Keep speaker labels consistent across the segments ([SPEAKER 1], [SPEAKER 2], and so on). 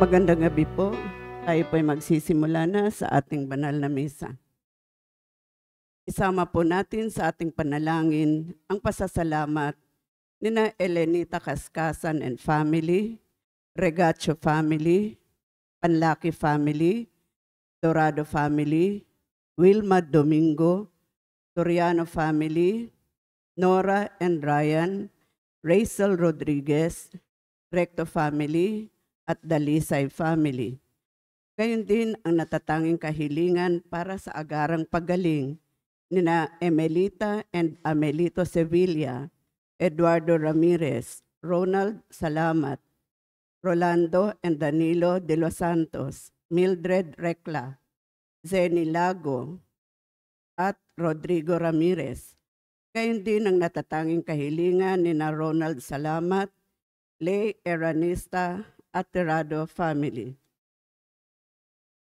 [SPEAKER 1] Magandang gabi po. Tayo po'y magsisimula na sa ating banal na misa. Isama po natin sa ating panalangin ang pasasalamat nina Elenita Kaskasan and family, Regacho family, Panlaki family, Dorado family, Wilma Domingo, Toriano family, Nora and Ryan, Rachel Rodriguez, Recto family, at Dalisay family. Gayon din ang natatanging kahilingan para sa agarang paggaling nina Emelita and Amelito Sevilla, Eduardo Ramirez, Ronald Salamat, Rolando and Danilo de los Santos, Mildred Recla, Zeni Lago, at Rodrigo Ramirez. Gayon din ang natatanging kahilingan nina Ronald Salamat, Lay Eranista, at Terrado family.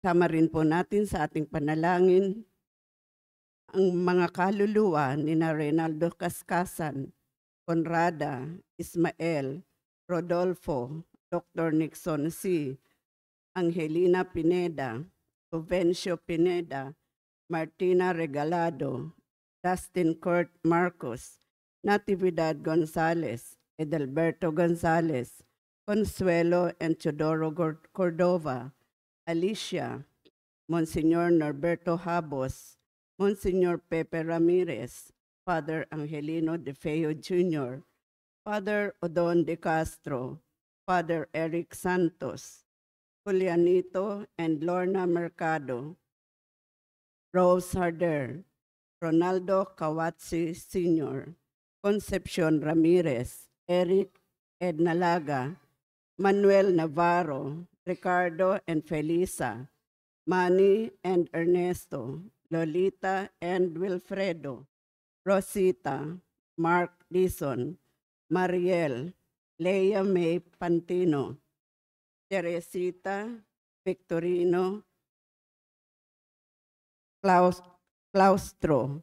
[SPEAKER 1] Sama rin po natin sa ating panalangin ang mga kaluluwa ni Reynaldo Kaskasan, Conrada, Ismael, Rodolfo, Dr. Nixon C., Angelina Pineda, Juvencio Pineda, Martina Regalado, Dustin Kurt Marcos, Natividad Gonzalez, Edelberto Gonzalez, Consuelo and Teodoro Cordova, Alicia, Monsignor Norberto Habos, Monsignor Pepe Ramirez, Father Angelino De Feo Jr., Father Odon De Castro, Father Eric Santos, Julianito and Lorna Mercado, Rose Harder, Ronaldo Kawatsi Sr., Concepcion Ramirez, Eric Ednalaga, Manuel Navarro, Ricardo and Felisa, Manny and Ernesto, Lolita and Wilfredo, Rosita, Mark Dison, Mariel, Leia May Pantino, Teresita, Victorino, Claustro,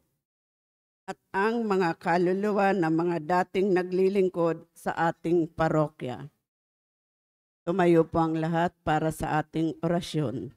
[SPEAKER 1] at ang mga kaluluwa na mga dating naglilingkod sa ating parokya. Tumayo po ang lahat para sa ating orasyon.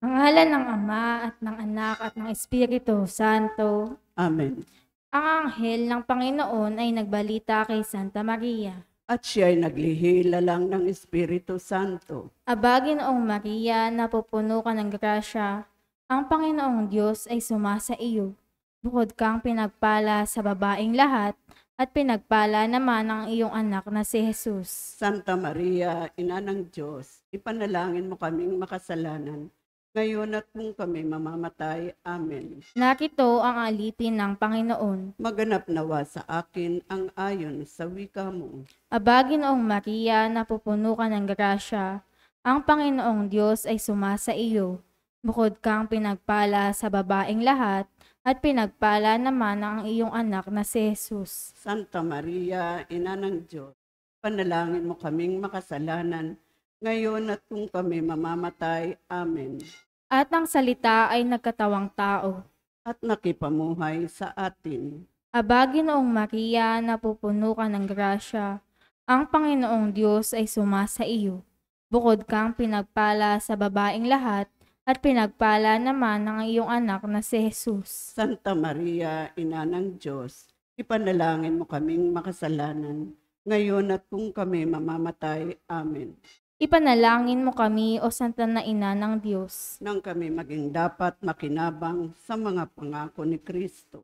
[SPEAKER 2] Ang ngalan ng Ama at ng Anak at ng Espiritu Santo.
[SPEAKER 1] Amen.
[SPEAKER 2] Ang anghel ng Panginoon ay nagbalita kay Santa Maria.
[SPEAKER 1] At siya ay naglihila lang ng Espiritu Santo.
[SPEAKER 2] Aba, Ginoong Maria, napupuno ka ng grasya. Ang Panginoong Diyos ay sumasa iyo. Bukod kang pinagpala sa babaeng lahat, at pinagpala naman ang iyong anak na si Jesus.
[SPEAKER 1] Santa Maria, Ina ng Diyos, ipanalangin mo kaming makasalanan, ngayon at kung kami mamamatay. Amen.
[SPEAKER 2] Narito ang alipin ng Panginoon.
[SPEAKER 1] Maganap nawa sa akin ang ayon sa wika mo.
[SPEAKER 2] Aba, Ginoong Maria, napupuno ka ng grasya. Ang Panginoong Diyos ay sumasa iyo. Bukod kang pinagpala sa babaeng lahat, at pinagpala naman ang iyong anak na si Jesus.
[SPEAKER 1] Santa Maria, Ina ng Diyos, panalangin mo kaming makasalanan, ngayon at kung kami mamamatay. Amen.
[SPEAKER 2] At ang salita ay nagkatawang tao.
[SPEAKER 1] At nakipamuhay sa atin.
[SPEAKER 2] Aba, Ginoong Maria, napupuno ka ng grasya. Ang Panginoong Diyos ay sumasa iyo. Bukod kang pinagpala sa babaeng lahat, at pinagpala naman ang iyong anak na si Jesus.
[SPEAKER 1] Santa Maria, Ina ng Diyos, ipanalangin mo kaming makasalanan, ngayon at kung kami mamamatay. Amen.
[SPEAKER 2] Ipanalangin mo kami, o Santa na Ina ng Diyos,
[SPEAKER 1] nang kami maging dapat makinabang sa mga pangako ni Kristo.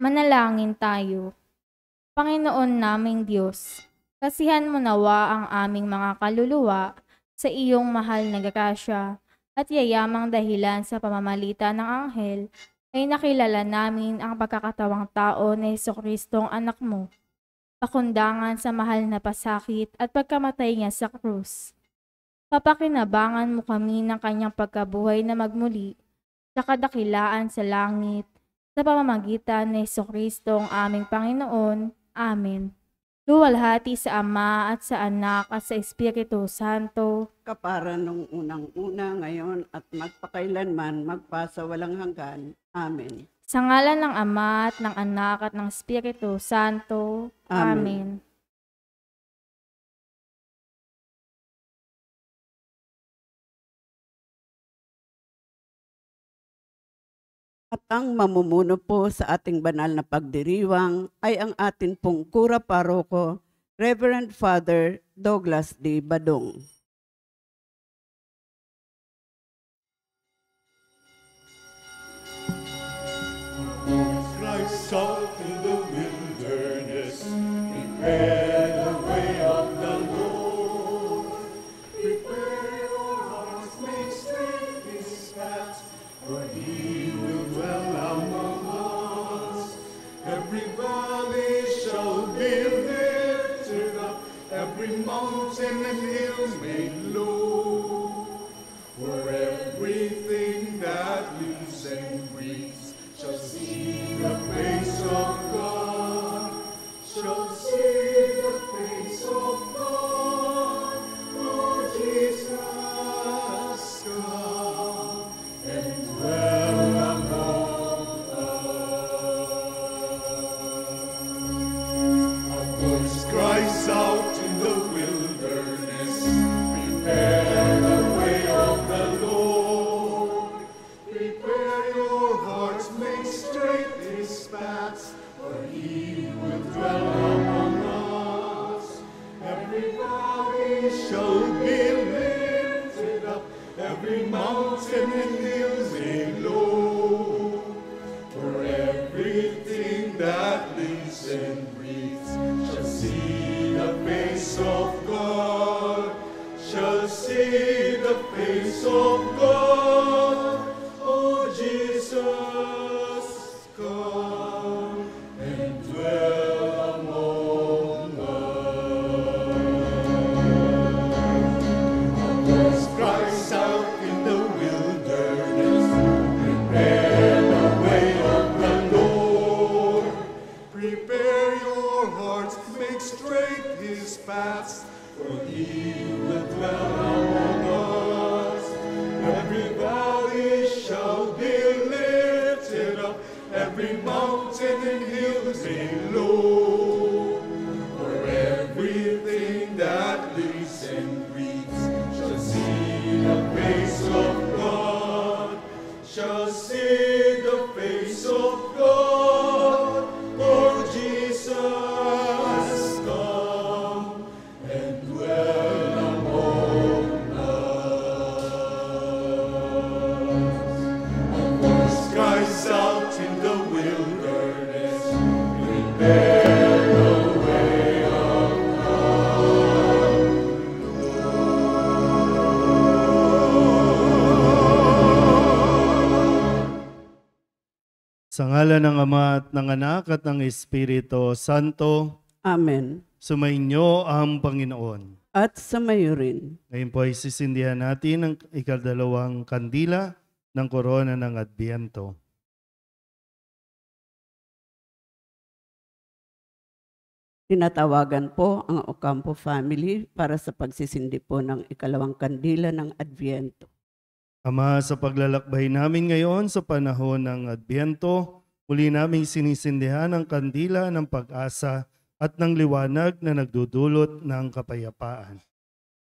[SPEAKER 2] Manalangin tayo. Panginoon naming Diyos, kasihan mo nawa ang aming mga kaluluwa sa iyong mahal na grasya, at yayamang dahilan sa pamamagitan ng anghel ay nakilala namin ang pagkakatawang tao ni Jesucristong anak mo, pakundangan sa mahal na pasakit at pagkamatay niya sa krus. Papakinabangan mo kami ng kanyang pagkabuhay na magmuli sa kadakilaan sa langit sa pamamagitan ni Jesucristo ang aming Panginoon. Amen. Luwalhati sa Ama at sa Anak at sa Espiritu Santo.
[SPEAKER 1] Kapara nung unang-una, ngayon at magpakailanman, magpasa walang hanggan. Amen.
[SPEAKER 2] Sa ngalan ng Ama at ng Anak at ng Espiritu Santo.
[SPEAKER 1] Amen.
[SPEAKER 2] Amen.
[SPEAKER 1] At ang mamumuno po sa ating banal na pagdiriwang ay ang atin pong Kura Paroko, Reverend Father Douglas D. Badong.
[SPEAKER 3] Christ out in the wilderness, prepare the way of the Lord. Prepare your hearts, make straight His paths, for He will dwell among us. Every valley shall be lifted up, every mountain and hill made low. For everything that lives and breathes shall see the face of God, shall see the face of God. Oh, Jesus, come and dwell among us. A voice cries out in the wilderness, prepare the way of the Lord. Prepare your hearts, make straight His paths, for He will dwell among us. Every valley shall be lifted up, every mountain and hill made low. For everything that lives and breathes shall see the face of God, shall see the face of God. Oh, Jesus, come and dwell among us. A voice cries out in the wilderness, prepare the way of the Lord. Prepare your hearts, make straight His paths, for He will dwell among us. Every valley shall be lifted up, every mountain and hill made low. For everything that lives and breathes shall see the face of God, shall see the face of God. Oh, Jesus, come and dwell among us. A voice cries out in the wilderness, prepare the way of
[SPEAKER 4] Sa ngalan ng Ama at ng Anak at ng Espiritu Santo,
[SPEAKER 1] Amen.
[SPEAKER 4] sumainyo ang Panginoon.
[SPEAKER 1] At sa mayo rin.
[SPEAKER 4] Ngayon po ay sisindihan natin ang ikadalawang kandila ng korona ng Adbyento.
[SPEAKER 1] Tinatawagan po ang Ocampo family para sa pagsisindi po ng ikalawang kandila ng Adviento.
[SPEAKER 4] Ama, sa paglalakbay namin ngayon sa panahon ng Adbyento, muli naming sinisindihan ang kandila ng pag-asa at ng liwanag na nagdudulot ng kapayapaan.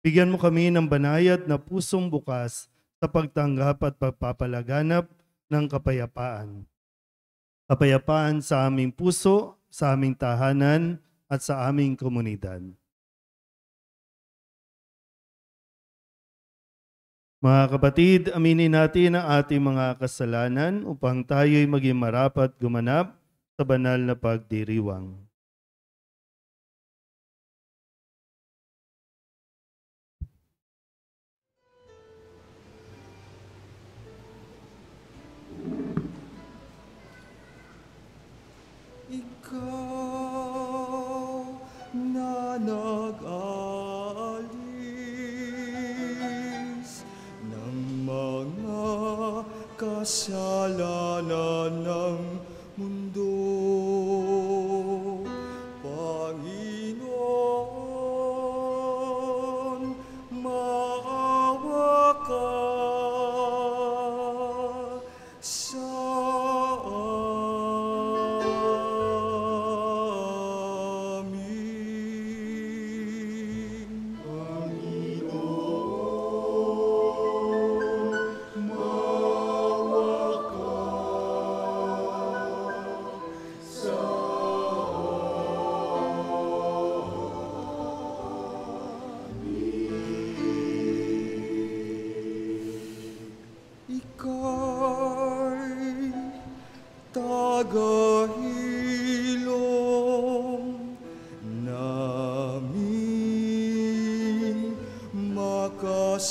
[SPEAKER 4] Bigyan mo kami ng banayad na pusong bukas sa pagtanggap at pagpapalaganap ng kapayapaan. Kapayapaan sa aming puso, sa aming tahanan, at sa aming komunidad. Mga kapatid, aminin natin ang ating mga kasalanan upang tayo'y maging marapat gumanap sa banal na pagdiriwang.
[SPEAKER 3] Ikaw na nag-alis ng mga kasalanan ng mundo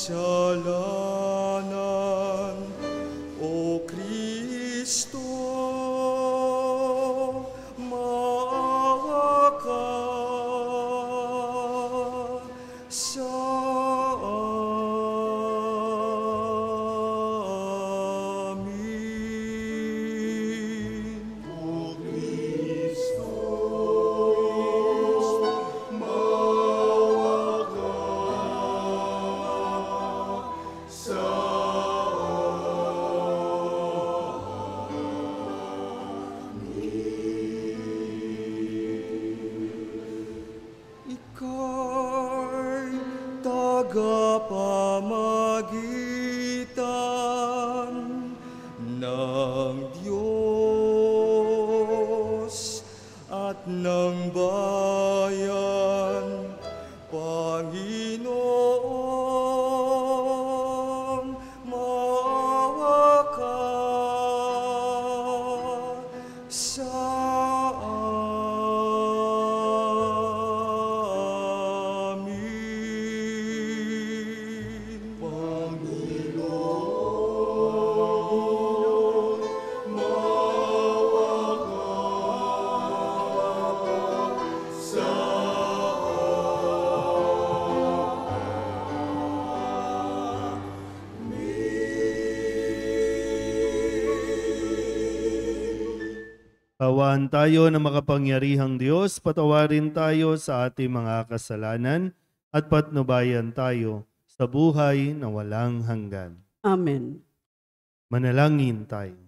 [SPEAKER 3] kasalanan, O Kristo, maawa ka sa amin. O Kristo, maawa ka sa Ika'y tagapamagitan ng Diyos at ng bayan, Panginoon, maawa ka sa amin. Panginoon, maawa ka sa
[SPEAKER 4] Pawaan tayo na makapangyarihang Diyos, patawarin tayo sa ating mga kasalanan at patnubayan tayo sa buhay na walang hanggan.
[SPEAKER 1] Amen.
[SPEAKER 4] Manalangin tayo.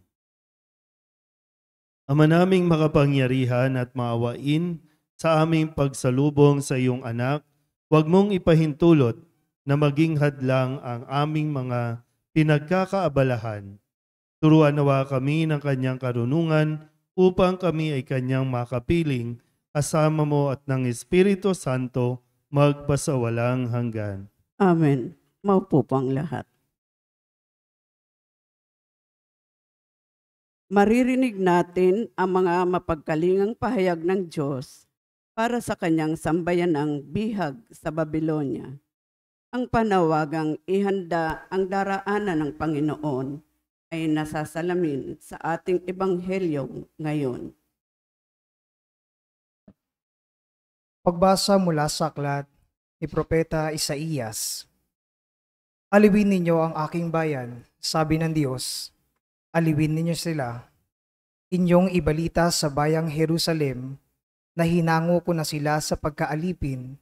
[SPEAKER 4] Ama naming makapangyarihan at maawain sa aming pagsalubong sa iyong anak, huwag mong ipahintulot na maging hadlang ang aming mga pinagkakaabalahan. Turuan nawa kami ng kanyang karunungan upang kami ay kanyang makapiling, kasama mo at ng Espiritu Santo magpasawalang hanggan.
[SPEAKER 1] Amen. Maupo po ang lahat. Maririnig natin ang mga mapagkalingang pahayag ng Diyos para sa kanyang sambayanang bihag sa Babylonia. Ang panawagang ihanda ang daraanan ng Panginoon ay nasasalamin sa ating ebanghelyo ngayon.
[SPEAKER 5] Pagbasa mula sa aklat ni Propeta Isaías. Aliwin ninyo ang aking bayan, sabi ng Diyos. Aliwin ninyo sila. Inyong ibalita sa bayang Jerusalem na hinango ko na sila sa pagkaalipin,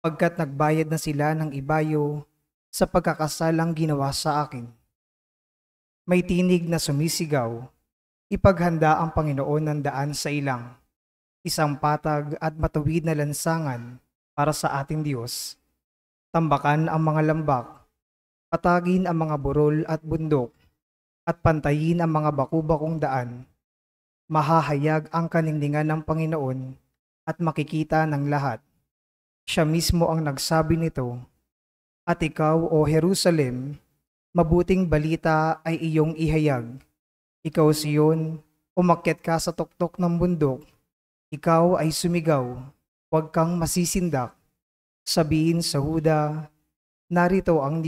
[SPEAKER 5] pagkat nagbayad na sila ng ibayo sa pagkakasalang ginawa sa akin. May tinig na sumisigaw, ipaghanda ang Panginoon ng daan sa ilang, isang patag at matuwid na lansangan para sa ating Diyos. Tambakan ang mga lambak, patagin ang mga burol at bundok, at pantayin ang mga baku-bakong daan. Mahahayag ang kaningningan ng Panginoon at makikita ng lahat. Siya mismo ang nagsabi nito. At ikaw, O Jerusalem, mabuting balita ay iyong ihayag. Ikaw, Sion, umakyat ka sa tuktok ng bundok. Ikaw ay sumigaw, huwag kang masisindak. Sabihin sa Huda, narito ang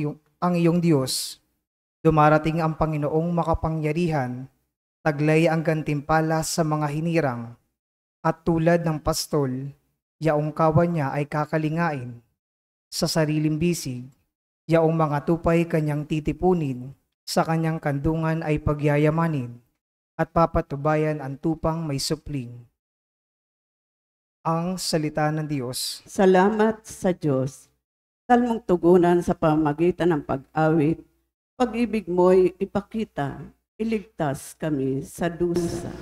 [SPEAKER 5] iyong Diyos. Dumarating ang Panginoong makapangyarihan, taglay ang gantimpala sa mga hinirang, at tulad ng pastol, yaong kawan niya ay kakalingain. Sa sariling bisig, yaong mga tupay kanyang titipunin, sa kanyang kandungan ay pagyayamanin, at papatubayan ang tupang may supling. Ang salita ng Diyos.
[SPEAKER 1] Salamat sa Diyos. Salmong tugunan sa pamamagitan ng pag-awit, pag-ibig mo'y ipakita, iligtas kami sa dusa.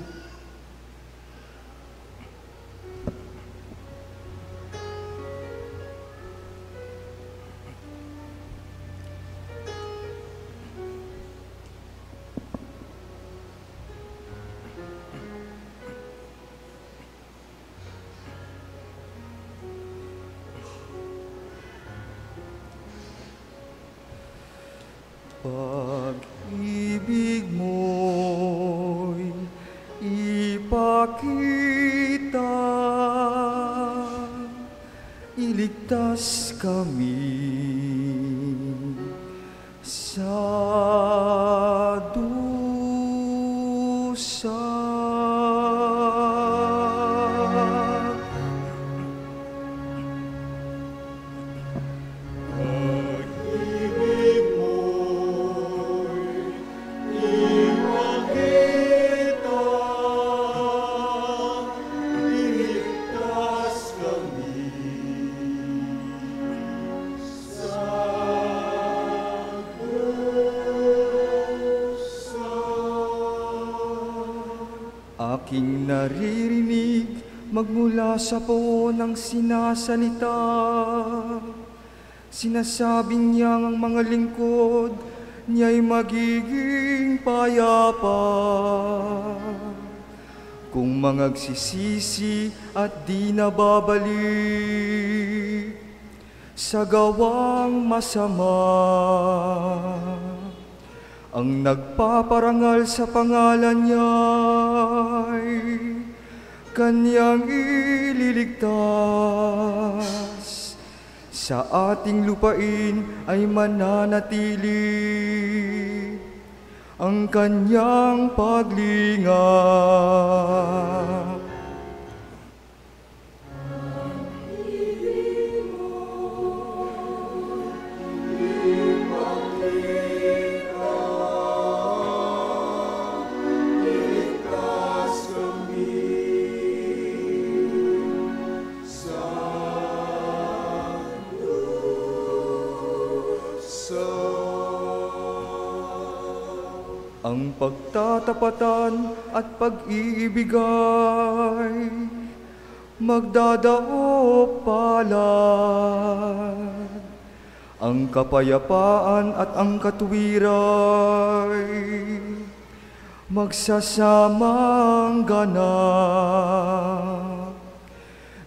[SPEAKER 3] Pag-ibig mo'y ipakita, iligtas kami sa dusa. Pag-ibig mo'y ipakita, iligtas kami sa dusa. Aking naririnig magmula sa poon ng sinasalita. Sinasabing niyang ang mga lingkod niya'y magiging payapa kung mangagsisisi at di nababalik sa gawang masama. Ang nagpaparangal sa pangalan niya'y kanyang ililigtas. Sa ating lupain ay mananatili ang kanyang paglingap. Ang pagtatapatan at pag-iibigay magdadaop palad. Ang kapayapaan at ang katuwiray magsasamang ganap.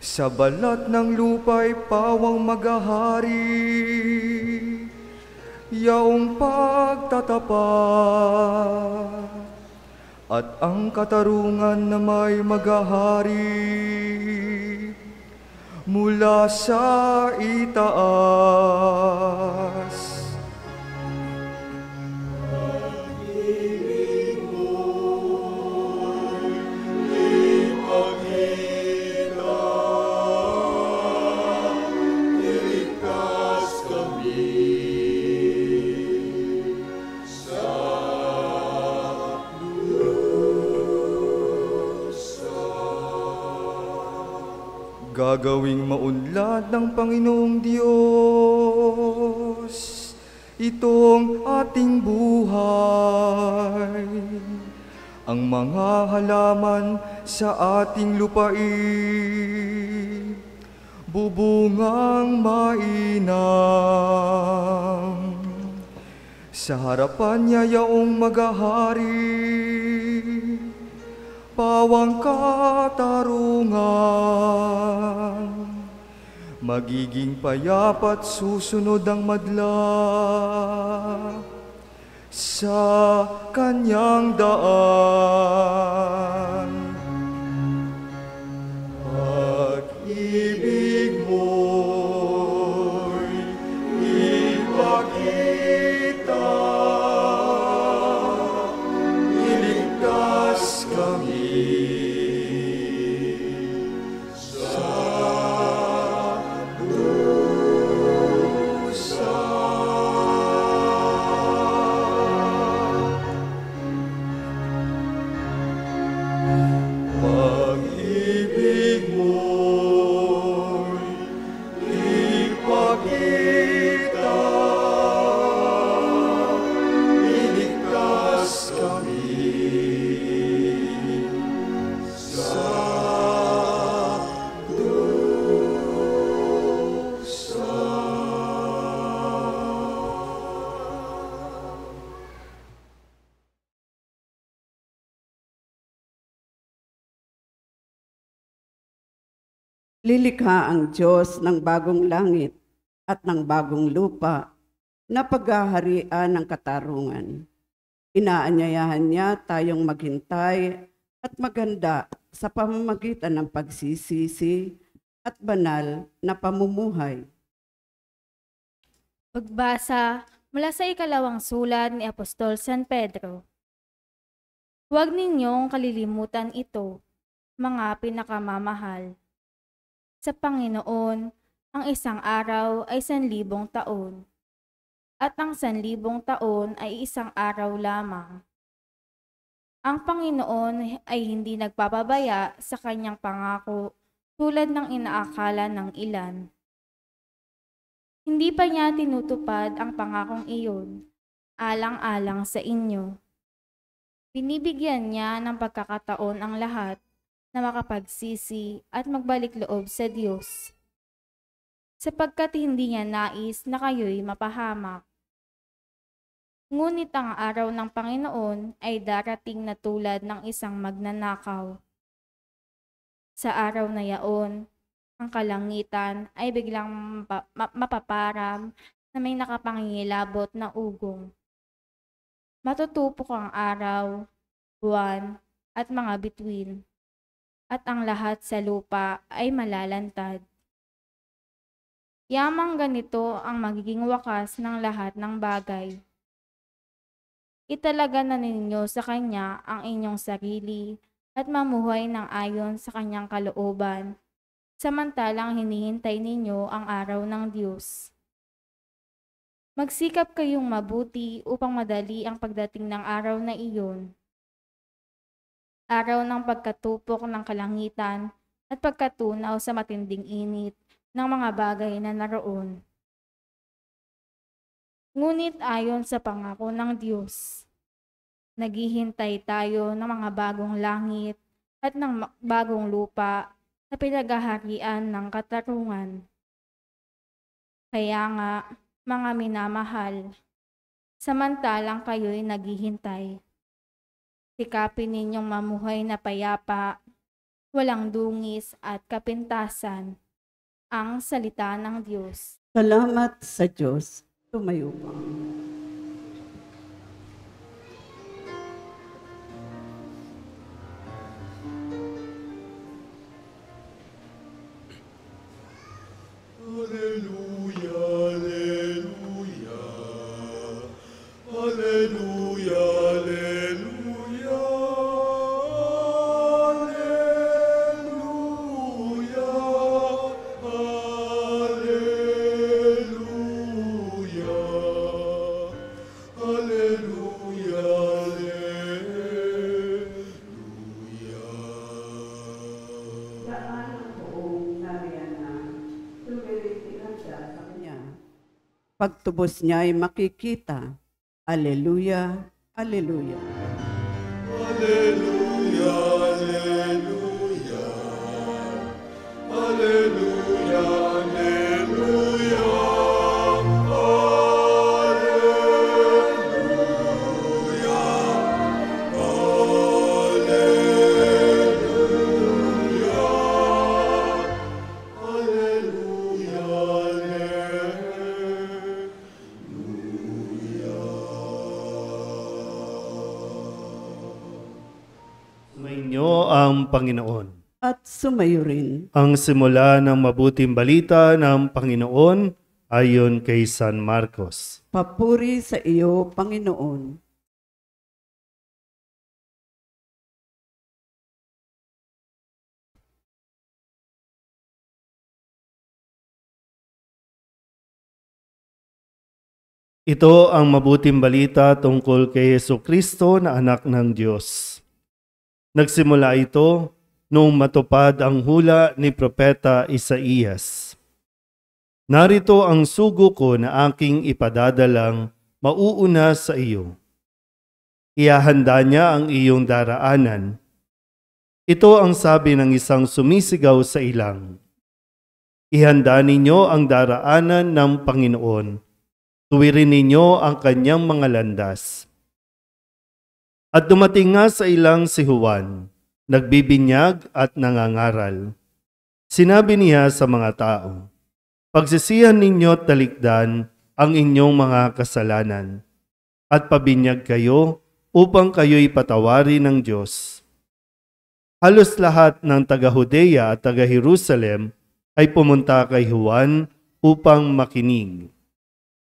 [SPEAKER 3] Sa balat ng lupa'y pawang maghahari, yaong pagtatapat at ang katarungan na may maghahari mula sa itaas. Gagawing maunlad ng Panginoong Diyos itong ating buhay. Ang mga halaman sa ating lupain bubungang mainam. Sa harapan niya yaong maghahari, pawang katarungan, magiging payapat susunod ang madla sa kanyang daan. Pag-ibig mo'y ipakita, iligtas kami
[SPEAKER 1] Lilikha ang Diyos ng bagong langit at ng bagong lupa na paghaharian ng katarungan. Inaanyayahan niya tayong maghintay at maganda sa pamamagitan ng pagsisisi at banal na pamumuhay.
[SPEAKER 2] Pagbasa mula sa ikalawang sulat ni Apostol San Pedro. Huwag ninyong kalilimutan ito, mga pinakamamahal. Sa Panginoon, ang isang araw ay 1,000 taon, at ang 1,000 taon ay isang araw lamang. Ang Panginoon ay hindi nagpapabaya sa kanyang pangako tulad ng inaakala ng ilan. Hindi pa niya tinutupad ang pangakong iyon, alang-alang sa inyo. Binibigyan niya ng pagkakataon ang lahat na makapagsisi at magbalik loob sa Diyos, sapagkat hindi niya nais na kayo'y mapahamak. Ngunit ang araw ng Panginoon ay darating na tulad ng isang magnanakaw. Sa araw na yaon, ang kalangitan ay biglang mapaparam na may nakapangingilabot na ugong. Matutupok ang araw, buwan, at mga bituin, at ang lahat sa lupa ay malalantad. Yamang ganito ang magiging wakas ng lahat ng bagay. Italaga na ninyo sa Kanya ang inyong sarili at mamuhay ng ayon sa Kanyang kalooban, samantalang hinihintay ninyo ang araw ng Diyos. Magsikap kayong mabuti upang madali ang pagdating ng araw na iyon. Araw ng pagkatupok ng kalangitan at pagkatunaw sa matinding init ng mga bagay na naroon. Ngunit ayon sa pangako ng Diyos, naghihintay tayo ng mga bagong langit at ng bagong lupa sa pinaghaharian ng katarungan. Kaya nga, mga minamahal, samantalang kayo'y naghihintay, sikapin ninyong mamuhay na payapa, walang dungis at kapintasan, ang salita ng Diyos.
[SPEAKER 1] Salamat sa Diyos. Tumayo po. Pagtubos niya ay makikita. Alleluia, alleluia.
[SPEAKER 3] Alleluia, alleluia. Alleluia, alleluia.
[SPEAKER 4] Sumainyo ang Panginoon.
[SPEAKER 1] At sumayo rin.
[SPEAKER 4] Ang simula ng mabuting balita ng Panginoon ayon kay San Marcos.
[SPEAKER 1] Papuri sa iyo, Panginoon.
[SPEAKER 4] Ito ang mabuting balita tungkol kay Jesucristo na anak ng Diyos. Nagsimula ito noong matupad ang hula ni Propeta Isaías. Narito ang sugo ko na aking ipadadalang mauuna sa iyo. Ihahanda niya ang iyong daraanan. Ito ang sabi ng isang sumisigaw sa ilang. Ihanda ninyo ang daraanan ng Panginoon. Tuwirin ninyo ang kanyang mga landas. At dumating nga sa ilang si Juan, nagbibinyag at nangangaral. Sinabi niya sa mga tao, pagsisihan ninyo at talikdan ang inyong mga kasalanan, at pabinyag kayo upang kayo'y patawarin ng Diyos. Halos lahat ng taga-Judea at taga-Jerusalem ay pumunta kay Juan upang makinig.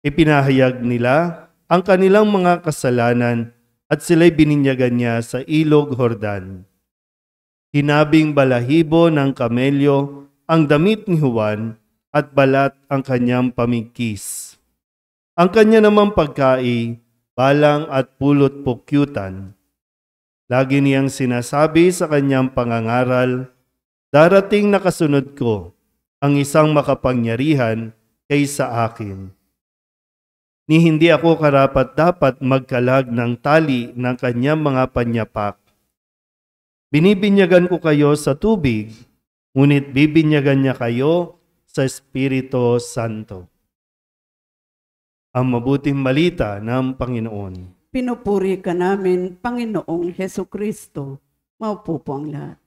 [SPEAKER 4] Ipinahayag nila ang kanilang mga kasalanan at sila'y bininyagan niya sa ilog Jordan. Hinabing balahibo ng kamelyo ang damit ni Juan at balat ang kanyang pamigkis. Ang kanya namang pagkai, balang at pulot pukyutan. Lagi niyang sinasabi sa kanyang pangangaral, darating na kasunod ko ang isang makapangyarihan kaysa akin. Ni hindi ako karapat-dapat magkalag ng tali ng kanyang mga panyapak. Binibinyagan ko kayo sa tubig, ngunit bibinyagan niya kayo sa Espiritu Santo. Ang mabuting balita ng Panginoon.
[SPEAKER 1] Pinupuri ka namin, Panginoong Heso Kristo. Maupo po ang lahat.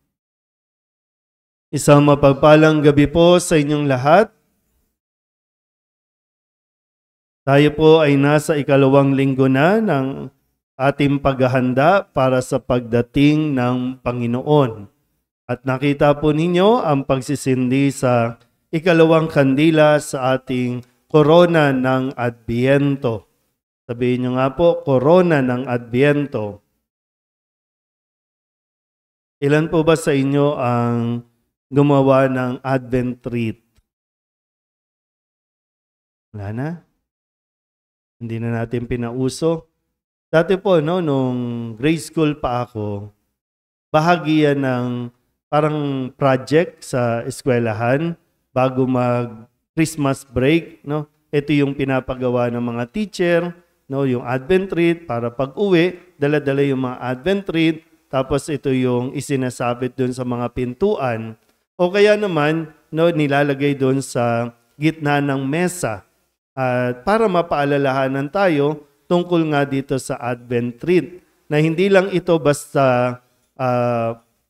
[SPEAKER 4] Isang mapagpalang gabi po sa inyong lahat. Tayo po ay nasa ikalawang linggo na ng ating paghahanda para sa pagdating ng Panginoon. At nakita po ninyo ang pagsisindi sa ikalawang kandila sa ating korona ng Adbyento. Sabihin nyo nga po, korona ng Adbyento. Ilan po ba sa inyo ang gumawa ng Advent wreath? Wala na? Hindi na natin pinauso. Dati po, no, nung grade school pa ako, bahagi yan ng parang project sa eskwelahan bago mag-Christmas break. No? Ito yung pinapagawa ng mga teacher, no, yung Advent wreath para pag-uwi, dala-dala yung mga Advent wreath, tapos ito yung isinasabit doon sa mga pintuan. O kaya naman, no, nilalagay doon sa gitna ng mesa. At para mapaalalahanan tayo tungkol nga dito sa Advent wreath, na hindi lang ito basta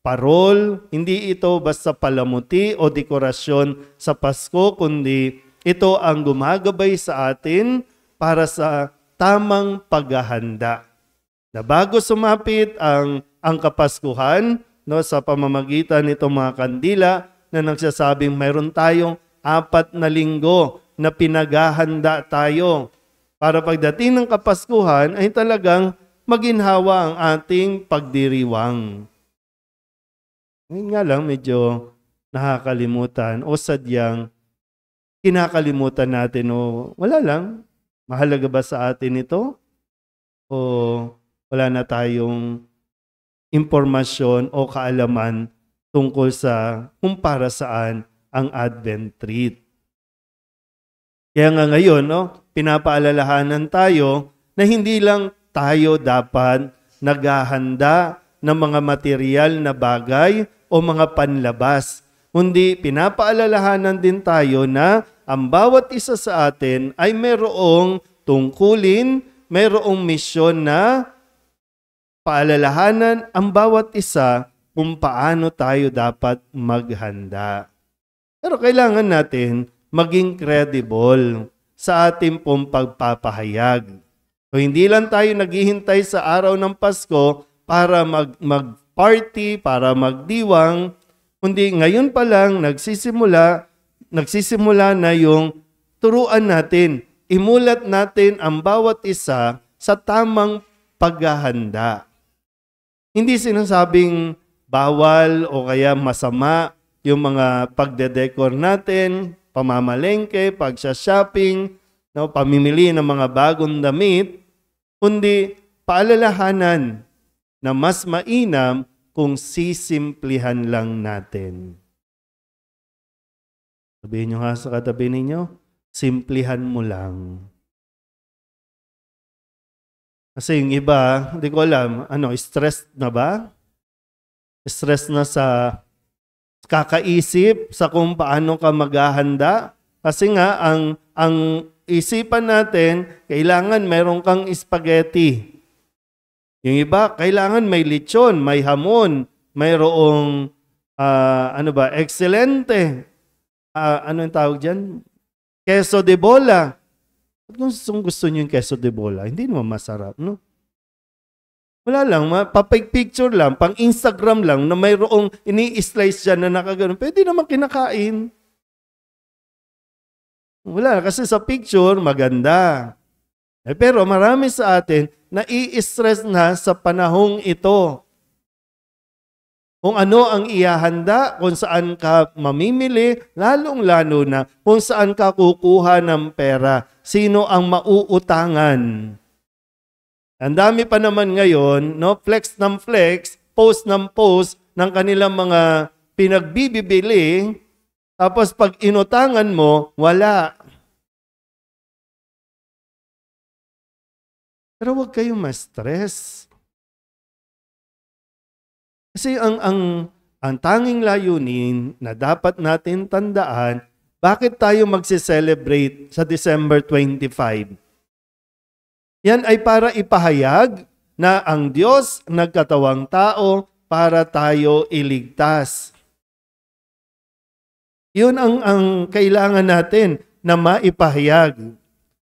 [SPEAKER 4] parol, hindi ito basta palamuti o dekorasyon sa Pasko, kundi ito ang gumagabay sa atin para sa tamang paghahanda. Na bago sumapit ang Kapaskuhan, no, sa pamamagitan nitong mga kandila na nagsasabing mayroon tayong 4 na linggo na pinaghahanda tayo para pagdating ng Kapaskuhan ay talagang maginhawa ang ating pagdiriwang. Ngayon nga lang medyo nakakalimutan o sadyang kinakalimutan natin o wala lang, mahalaga ba sa atin ito? O wala na tayong impormasyon o kaalaman tungkol sa kung para saan ang Advent wreath. Kaya nga ngayon, no, pinapaalalahanan tayo na hindi lang tayo dapat naghahanda ng mga material na bagay o mga panlabas, kundi pinapaalalahanan din tayo na ang bawat isa sa atin ay mayroong tungkulin, mayroong misyon na paalalahanan ang bawat isa kung paano tayo dapat maghanda. Pero kailangan natin maging credible sa ating pong pagpapahayag. So, hindi lang tayo naghihintay sa araw ng Pasko para mag-party, para magdiwang, kundi ngayon pa lang nagsisimula na yung turuan natin, imulat natin ang bawat isa sa tamang paghahanda. Hindi sinasabing bawal o kaya masama yung mga pagdedekor natin, pamamalengke, pagsha-shopping, no, pamimili ng mga bagong damit, kundi paalalahanan na mas mainam kung sisimplihan lang natin. Sabihin nyo nga sa katabi ninyo, simplihan mo lang. Kasi yung iba, hindi ko alam, stressed na ba? Stress na sa kakaisip sa kung paano ka maghahanda. Kasi nga, ang isipan natin, kailangan meron kang spaghetti. Yung iba, kailangan may lechon, may hamon, mayroong, excelente. Ano yung tawag dyan? Queso de bola. Kung gusto nyo yung queso de bola, hindi naman masarap, no? Wala lang, papig-picture lang, pang Instagram lang na mayroong ini-slice dyan na nakaganon. Pwede naman kinakain. Wala, kasi sa picture, maganda. Pero marami sa atin na i-stress na sa panahong ito. Kung ano ang ihahanda, kung saan ka mamimili, lalong-lalo na kung saan ka kukuha ng pera. Sino ang mauutangan? Ang dami pa naman ngayon, no? Flex ng flex, post ng post ng kanilang mga pinagbibili, tapos pag inutangan mo, wala. Pero huwag kayong ma-stress. Kasi ang tanging layunin na dapat natin tandaan, bakit tayo magse-celebrate sa December 25? Yan ay para ipahayag na ang Diyos nagkatawang tao para tayo iligtas. Yun ang kailangan natin na maipahayag.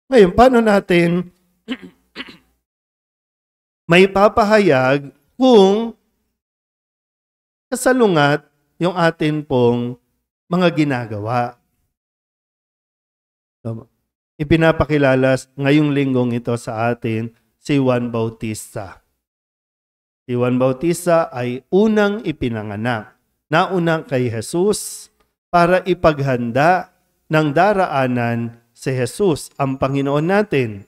[SPEAKER 4] Ngayon, paano natin may papahayag kung kasalungat yung atin pong mga ginagawa? So, ipinapakilala ngayong linggong ito sa atin si Juan Bautista. Si Juan Bautista ay unang ipinanganak, nauna kay Jesus para ipaghanda ng daraanan si Jesus, ang Panginoon natin.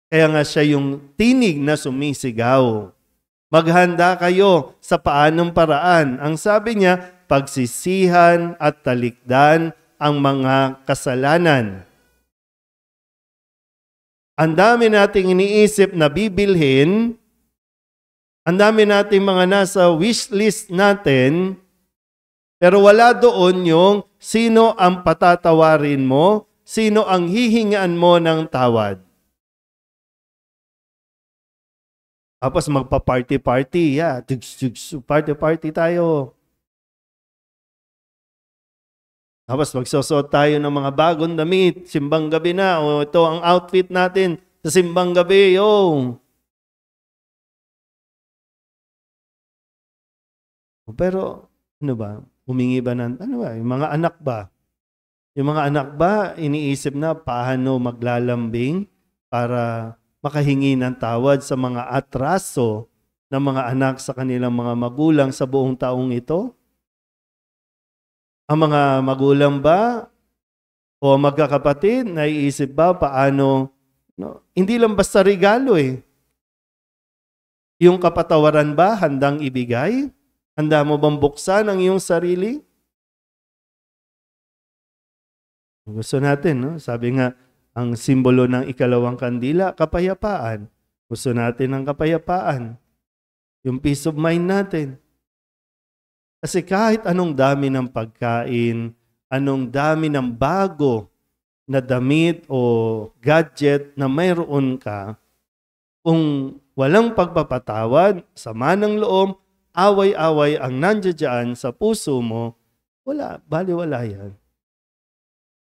[SPEAKER 4] Kaya nga siya yung tinig na sumisigaw. Maghanda kayo sa paanong paraan. Ang sabi niya, pagsisihan at talikdan ang mga kasalanan. Ang dami nating iniisip na bibilhin, ang dami nating mga nasa wish list natin, pero wala doon yung sino ang patatawarin mo, sino ang hihingaan mo ng tawad. Tapos magpa-party-party, party-party tayo. Tapos magsusuot tayo ng mga bagong damit, simbang gabi na, o ito ang outfit natin sa simbang gabi, yo. Pero, ano ba? Humingi ba ng, ano ba? Yung mga anak ba? Yung mga anak ba, iniisip na paano maglalambing para makahingi ng tawad sa mga atraso ng mga anak sa kanilang mga magulang sa buong taong ito? Ang mga magulang ba o magkakapatid, naiisip ba paano, no? Hindi lang basta regalo eh. Yung kapatawaran ba, handang ibigay? Handa mo bang buksan ang iyong sarili? Gusto natin, no? Sabi nga, ang simbolo ng ikalawang kandila, kapayapaan. Gusto natin ng kapayapaan. Yung peace of mind natin. Kasi kahit anong dami ng pagkain, anong dami ng bago na damit o gadget na mayroon ka, kung walang pagpapatawad, sama ng loob, away-away ang nandiyan sa puso mo, wala, baliwala yan.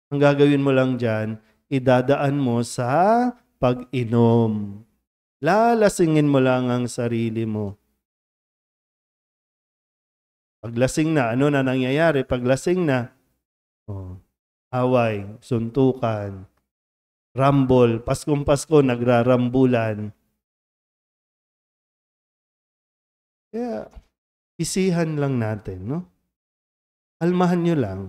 [SPEAKER 4] Ang gagawin mo lang dyan, idadaan mo sa pag-inom. Lalasingin mo lang ang sarili mo. Paglasing na, ano na nangyayari? Paglasing na, away, suntukan, rambol, Paskong Pasko, nagrarambulan. Kaya, isihan lang natin, no? Almahan nyo lang.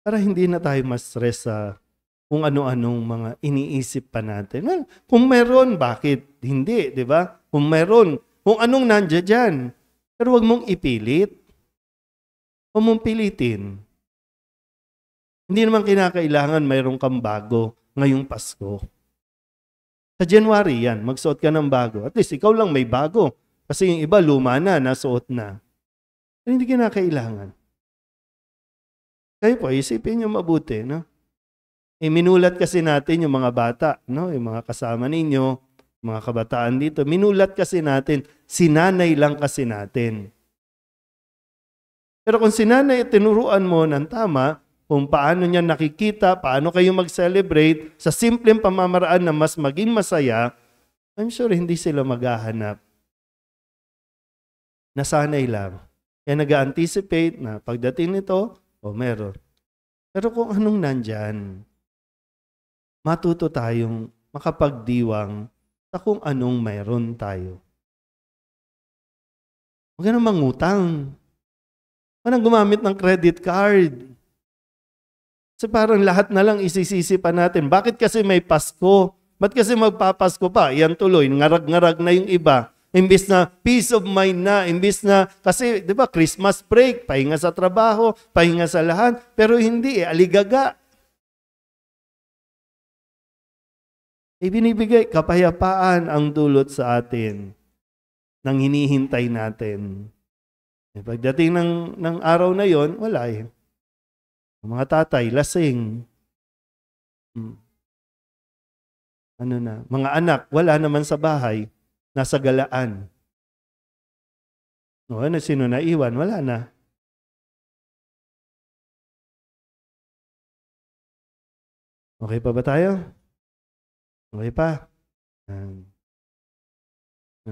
[SPEAKER 4] Para hindi na tayo ma-stress sa kung ano-anong mga iniisip pa natin. Well, kung meron, bakit hindi, di ba? Kung meron, kung anong nandiyan dyan. Pero huwag mong ipilit. Huwag mong pilitin. Hindi naman kinakailangan mayroon kang bago ngayong Pasko. Sa January yan, magsuot ka ng bago. At least ikaw lang may bago. Kasi yung iba luma na, nasuot na. Pero hindi kinakailangan. Kayo po, isipin nyo mabuti, no? Minulat kasi natin yung mga bata, no? Yung mga kasama ninyo, mga kabataan dito. Minulat kasi natin, sinanay lang kasi natin. Pero kung sinanay, tinuruan mo ng tama, kung paano niya nakikita, paano kayo mag-celebrate, sa simpleng pamamaraan na mas maging masaya, I'm sure hindi sila maghahanap. Nasanay lang. Kaya nag-anticipate na pagdating nito, O meron. Pero kung anong nandyan, matuto tayong makapagdiwang sa kung anong mayroon tayo. Huwag ka na mangutang. Huwag nang gumamit ng credit card. Kasi parang lahat na lang isisisi pa natin. Bakit kasi may Pasko? Ba't kasi magpapasko pa? Yan tuloy, ngarag-ngarag na yung iba. Imbis na peace of mind na, imbis na, kasi di ba Christmas break, pahinga sa trabaho, pahinga sa lahat, pero hindi, aligaga. Ibinibigay, kapayapaan ang dulot sa atin nang hinihintay natin. Pagdating ng araw na yon, wala eh. Ang mga tatay, lasing. Ano na? Mga anak, wala naman sa bahay. Nasa galaan. O, ano, sino naiwan? Wala na. Okay pa ba tayo? Okay pa?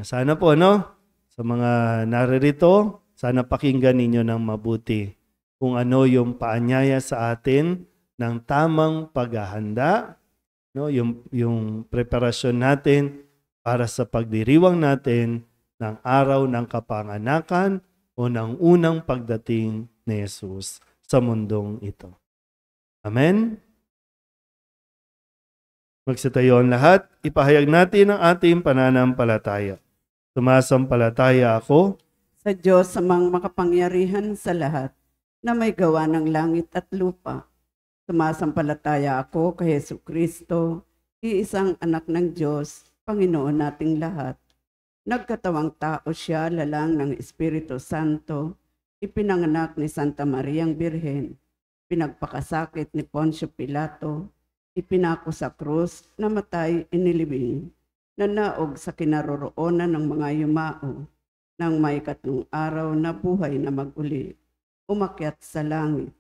[SPEAKER 4] Sana po, no? Sa mga naririto, sana pakinggan ninyo ng mabuti kung ano yung paanyaya sa atin ng tamang paghahanda, no? Yung preparasyon natin para sa pagdiriwang natin ng araw ng kapanganakan o ng unang pagdating ni Jesus sa mundong ito. Amen? Magsitayo ang lahat, ipahayag natin ang ating pananampalataya. Sumasampalataya ako
[SPEAKER 1] Sa Diyos amang makapangyarihan sa lahat, na may gawa ng langit at lupa. Sumasampalataya ako kay Jesucristo, iisang anak ng Diyos, Panginoon nating lahat. Nagkatawang tao siya, lalang ng Espiritu Santo, ipinanganak ni Santa Mariang Birhen, pinagpakasakit ni Poncio Pilato, ipinako sa krus, namatay, inilibing, nanaog sa kinaroroonan ng mga yumao, nang may 3 araw na buhay na mag-uli, umakyat sa langit,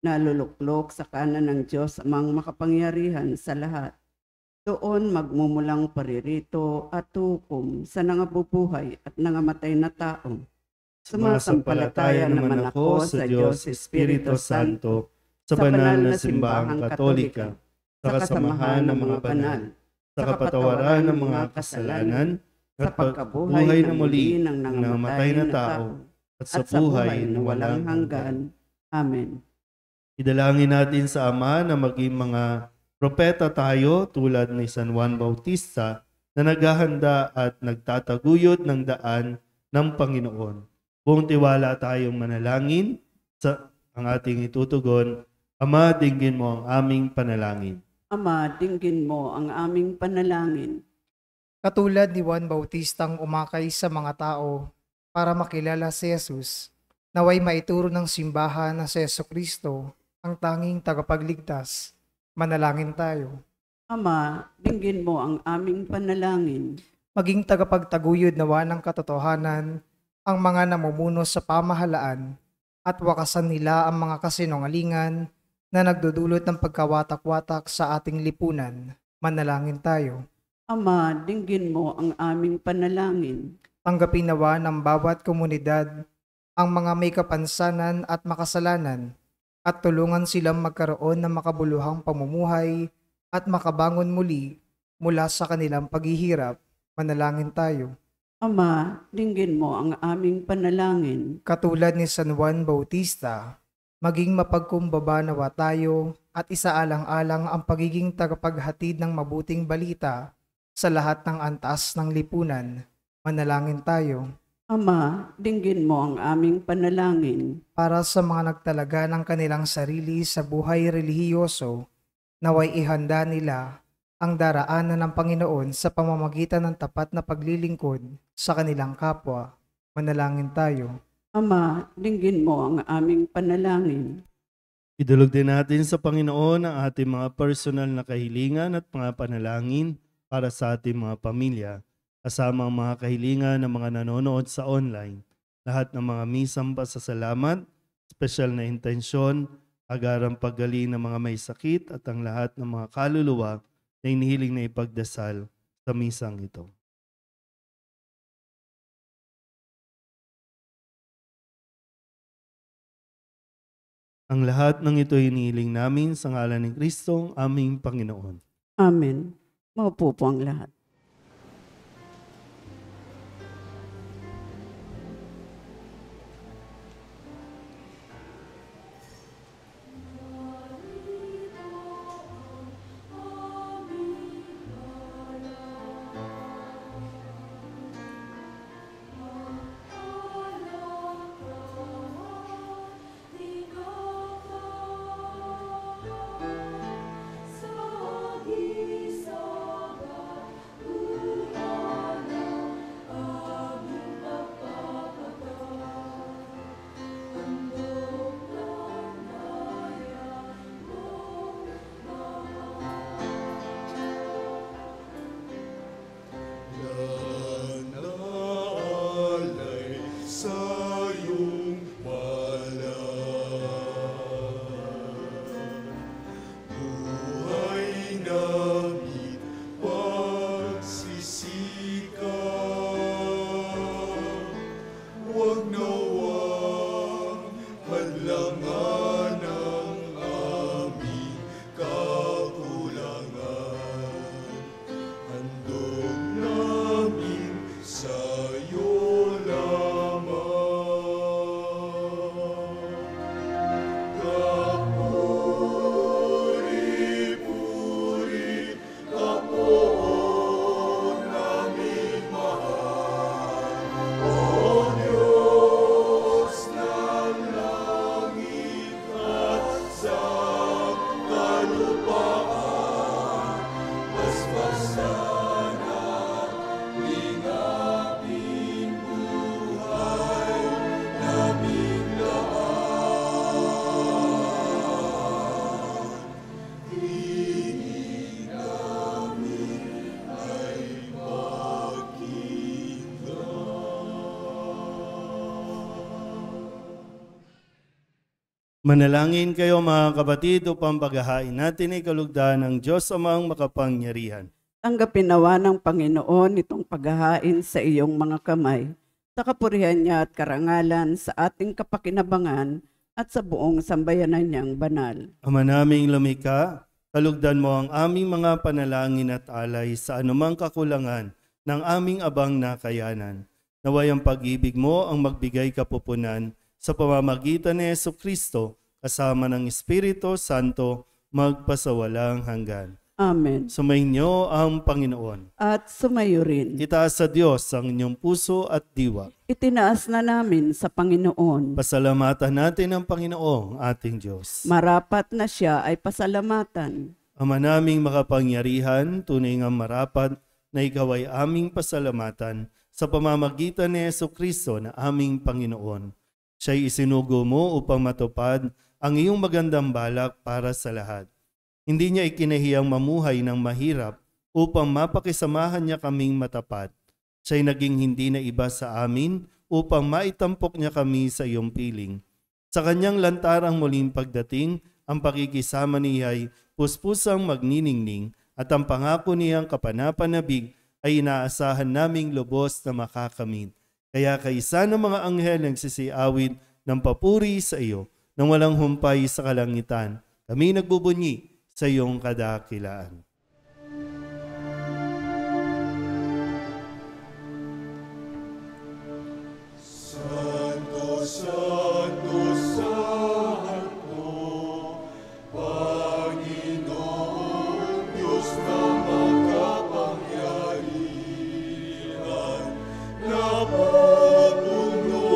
[SPEAKER 1] naluluklok sa kanan ng Diyos amang makapangyarihan sa lahat. Doon magmumulang paririto at hukom sa nangabubuhay at nangamatay na tao. Sumasampalataya naman ako sa Diyos Espiritu Santo, sa banal na simbahang katolika, sa kasamahan ng mga banal, sa kapatawaran ng mga kasalanan, sa pagkabuhay na muli ng nangamatay na tao, at sa buhay na walang hanggan. Amen.
[SPEAKER 4] Idalangin natin sa Ama na maging mga propeta tayo tulad ni San Juan Bautista na naghahanda at nagtataguyod ng daan ng Panginoon. Buong tiwala tayong manalangin sa ang ating itutugon. Ama, dinggin mo ang aming panalangin.
[SPEAKER 1] Ama, dinggin mo ang aming panalangin.
[SPEAKER 5] Katulad ni Juan Bautistang umakay sa mga tao para makilala si Jesus, naway maituro ng simbahan na si Jesucristo ang tanging tagapagligtas. Manalangin tayo.
[SPEAKER 1] Ama, dinggin mo ang aming panalangin.
[SPEAKER 5] Maging tagapagtaguyod nawa ng katotohanan ang mga namumuno sa pamahalaan at wakasan nila ang mga kasinungalingan na nagdudulot ng pagkawatak-watak sa ating lipunan. Manalangin tayo.
[SPEAKER 1] Ama, dinggin mo ang aming panalangin.
[SPEAKER 5] Tanggapin nawa ng bawat komunidad ang mga may kapansanan at makasalanan at tulungan silang magkaroon ng makabuluhang pamumuhay at makabangon muli mula sa kanilang paghihirap. Manalangin tayo.
[SPEAKER 1] Ama, dinggin mo ang aming panalangin.
[SPEAKER 5] Katulad ni San Juan Bautista, maging mapagkumbaba nawa tayo at isaalang-alang ang pagiging tagapaghatid ng mabuting balita sa lahat ng antas ng lipunan. Manalangin tayo.
[SPEAKER 1] Ama, dinggin mo ang aming panalangin.
[SPEAKER 5] Para sa mga nagtalaga ng kanilang sarili sa buhay relihiyoso, naway ihanda nila ang daraanan ng Panginoon sa pamamagitan ng tapat na paglilingkod sa kanilang kapwa. Manalangin tayo.
[SPEAKER 1] Ama, dinggin mo ang aming panalangin.
[SPEAKER 4] Idulog din natin sa Panginoon ang ating mga personal na kahilingan at mga panalangin para sa ating mga pamilya, kasama ang mga kahilingan ng mga nanonood sa online, lahat ng mga misang pasasalamat, espesyal na intensyon, agarang paggaling ng mga may sakit at ang lahat ng mga kaluluwa na inihiling na ipagdasal sa misang ito. Ang lahat ng ito hinihiling namin sa ngalan ni Kristo, aming Panginoon.
[SPEAKER 1] Amen. Maupo po ang lahat.
[SPEAKER 4] Manalangin kayo mga kapatid upang paghahain natin ay kalugdan ng Diyos amang makapangyarihan.
[SPEAKER 1] Tanggapin nawa ng Panginoon itong paghahain sa iyong mga kamay, sa kapurihan niya at karangalan sa ating kapakinabangan at sa buong sambayanan niyang banal.
[SPEAKER 4] Ama naming lumikha, kalugdan mo ang aming mga panalangin at alay sa anumang kakulangan ng aming abang na kayanan. Naway ang pag-ibig mo ang magbigay kapupunan sa pamamagitan ni Jesucristo kasama ng Espiritu Santo magpasawalang hanggan.
[SPEAKER 1] Amen.
[SPEAKER 4] Sumainyo ang Panginoon.
[SPEAKER 1] At sumayo rin.
[SPEAKER 4] Itaas sa Diyos ang inyong puso at diwa.
[SPEAKER 1] Itinaas na namin sa Panginoon.
[SPEAKER 4] Pasalamatan natin ang Panginoong ating Diyos.
[SPEAKER 1] Marapat na siya ay pasalamatan.
[SPEAKER 4] Ama naming makapangyarihan, tunay nga marapat na ikaw ay aming pasalamatan sa pamamagitan ni Jesucristo na aming Panginoon. Siya'y isinugo mo upang matupad ang iyong magandang balak para sa lahat. Hindi niya ikinahiyang mamuhay ng mahirap upang mapakisamahan niya kaming matapat. Siya'y naging hindi na iba sa amin upang maitampok niya kami sa iyong piling. Sa kanyang lantarang muling pagdating, ang pakikisama niya'y puspusang magniningning at ang pangako niyang kapanapanabig ay inaasahan naming lubos na makakamit. Kaya kaisa ng mga anghel nagsisiawit ng papuri sa iyo nang walang humpay sa kalangitan. Kami nagbubunyi sa iyong kadakilaan.
[SPEAKER 6] Santo, Santo, Santo, Panginoon Diyos na makapangyarihan, napupuno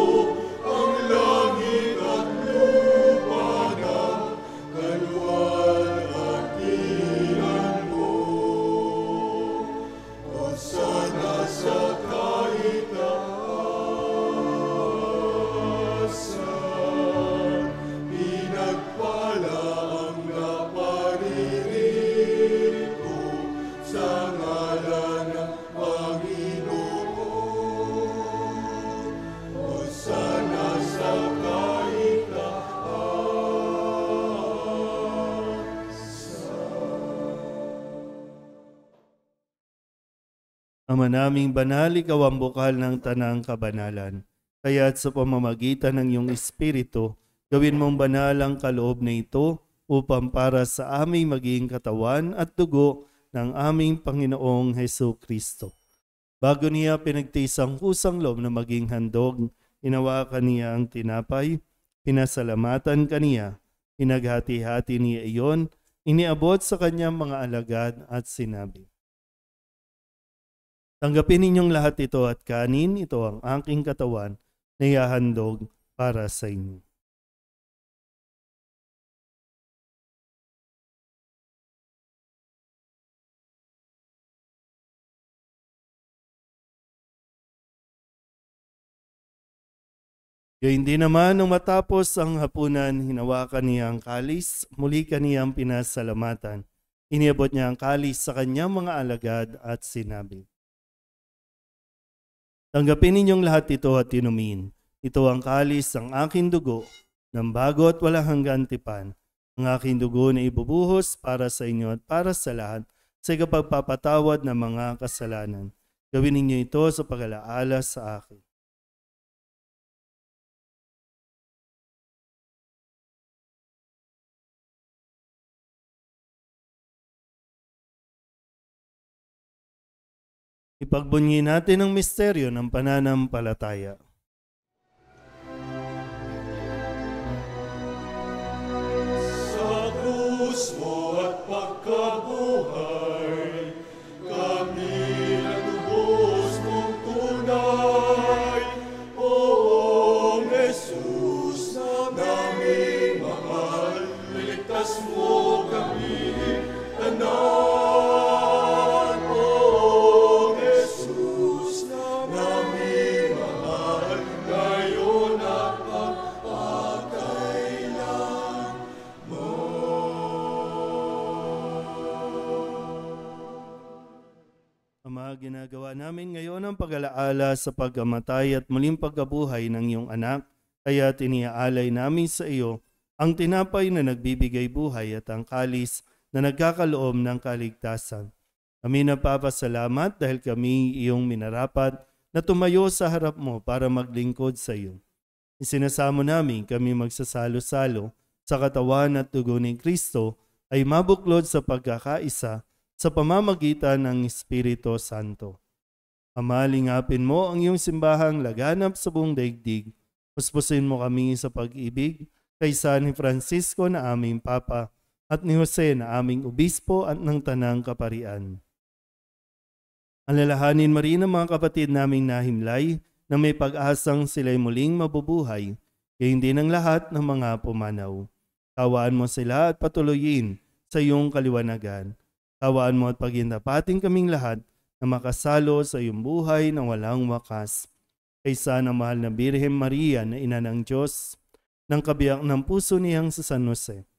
[SPEAKER 6] ang langit at lupa ng kaluwalhatian mo. Hosana sa kaitaasan, pinagpala ang naparirito sa ngalan ng Panginoon. Hosana sa
[SPEAKER 4] Ama naming banal, ikaw ang bukal ng tanang kabanalan. Kaya't sa pamamagitan ng iyong Espiritu, Gawin mong banal ang kaloob na ito upang para sa aming maging katawan at dugo ng aming Panginoong Hesu Kristo. Bago niya pinagtiis ang kusang loob na maging handog, hinawakan niya ang tinapay, pinasalamatan kaniya, pinaghati-hati niya iyon, iniabot sa kanyang mga alagad at sinabi, "Tanggapin ninyong lahat ito at kanin, ito ang aking katawan na ihahandog para sa inyo." Gayun din naman nung matapos ang hapunan, hinawakan niya ang kalis, muli kaniyang pinasalamatan. Iniabot niya ang kalis sa kanyang mga alagad at sinabi, "Tanggapin ninyong lahat ito at inumin. Ito ang kalis ng aking dugo, ng bago at walang hanggang tipan. Ang aking dugo na ibubuhos para sa inyo at para sa lahat sa ikapagpapatawad ng mga kasalanan. Gawin ninyo ito sa pag-alaala sa akin." Ipagbunyi natin ang misteryo ng pananampalataya.
[SPEAKER 6] Sa krus mo at pagkabuhay, kami natubos mong tunay. Poong Jesus, naming mahal, niligtas mo kami tanan. Poong Jesus, naming mahal, ngayon at magpapakailan.
[SPEAKER 4] Ama, ginagawa namin ngayon ang pag-alaala sa pagkamatay at muling pagkabuhay ng iyong anak, kaya tiniaalay namin sa iyo ang tinapay na nagbibigay buhay at ang kalis na nagkakaloob ng kaligtasan. Kami nagpapasalamat dahil kami iyong minarapat na tumayo sa harap mo para maglingkod sa iyo. Isinasamo namin kami magsasalo-salo sa katawan at dugo ni Kristo ay mabuklod sa pagkakaisa sa pamamagitan ng Espiritu Santo. Ama, lingapin mo ang iyong simbahang laganap sa buong daigdig. Puspusin mo kami sa pag-ibig kaysa ni Francisco na aming Papa at ni Jose na aming Obispo at ng Tanang Kaparian. Alalahanin mo rin ang mga kapatid naming nahimlay na may pag-asang sila'y muling mabubuhay, gayon din ang lahat ng mga pumanaw. Tawaan mo sila at patuloyin sa iyong kaliwanagan. Tawaan mo at pagindapating kaming lahat na makasalo sa iyong buhay na walang wakas. Kaysa ng mahal na Birhen Maria na ina ng Diyos, ng kabiyak ng puso niyang sa San Jose.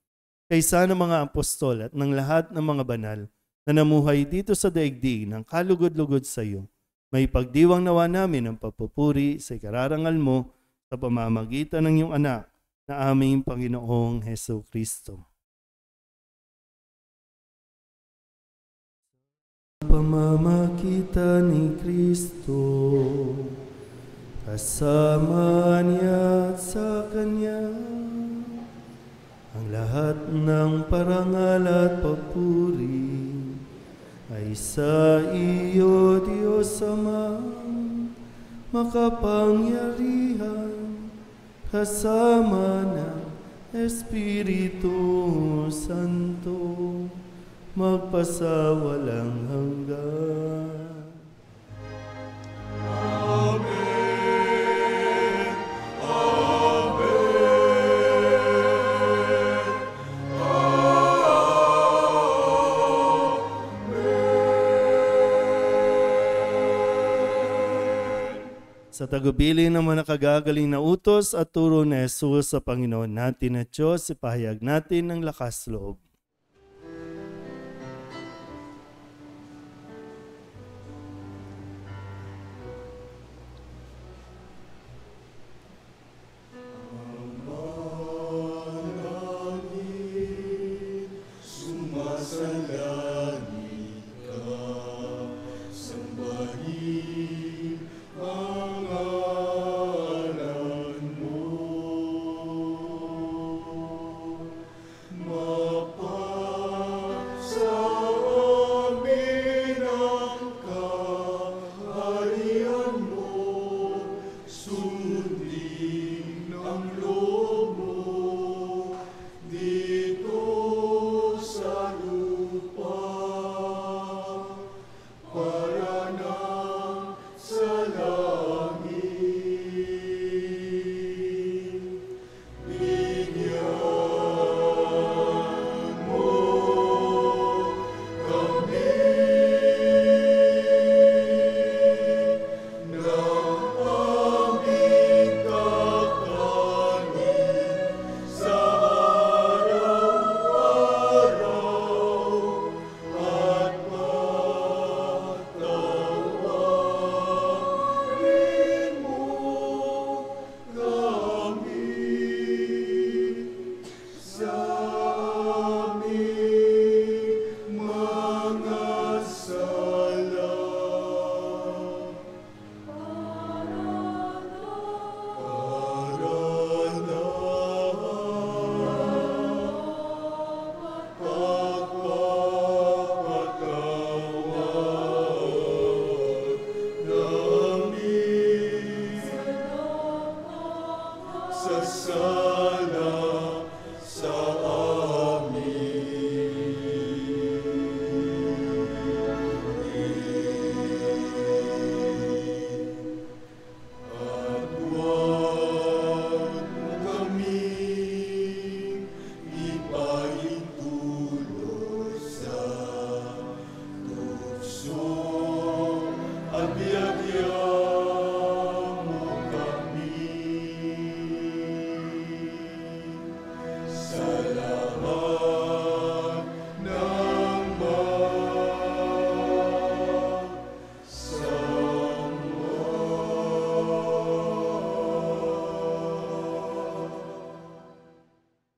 [SPEAKER 4] Kaysa ng mga apostol at ng lahat ng mga banal na namuhay dito sa daigdig ng kalugod-lugod sa iyo, may pagdiwang nawa namin ang papupuri sa ikararangal mo sa pamamagitan ng iyong anak na aming Panginoong Hesu Kristo. Pamamagitan ni Kristo, kasama niya at sa Kanya, ang lahat ng parangal at papuri ay sa iyo, Diyos Ama, makapangyarihan, kasama ng Espiritu Santo, magpasawalang hanggan.
[SPEAKER 6] Amen. Amen.
[SPEAKER 4] Sa tagubilin ng mga nakagagaling na utos at turo ni Jesus sa Panginoon natin at Diyos, ipahayag natin ng lakas loob.
[SPEAKER 6] Sumasalangit ka, sambahin ang ngalan mo.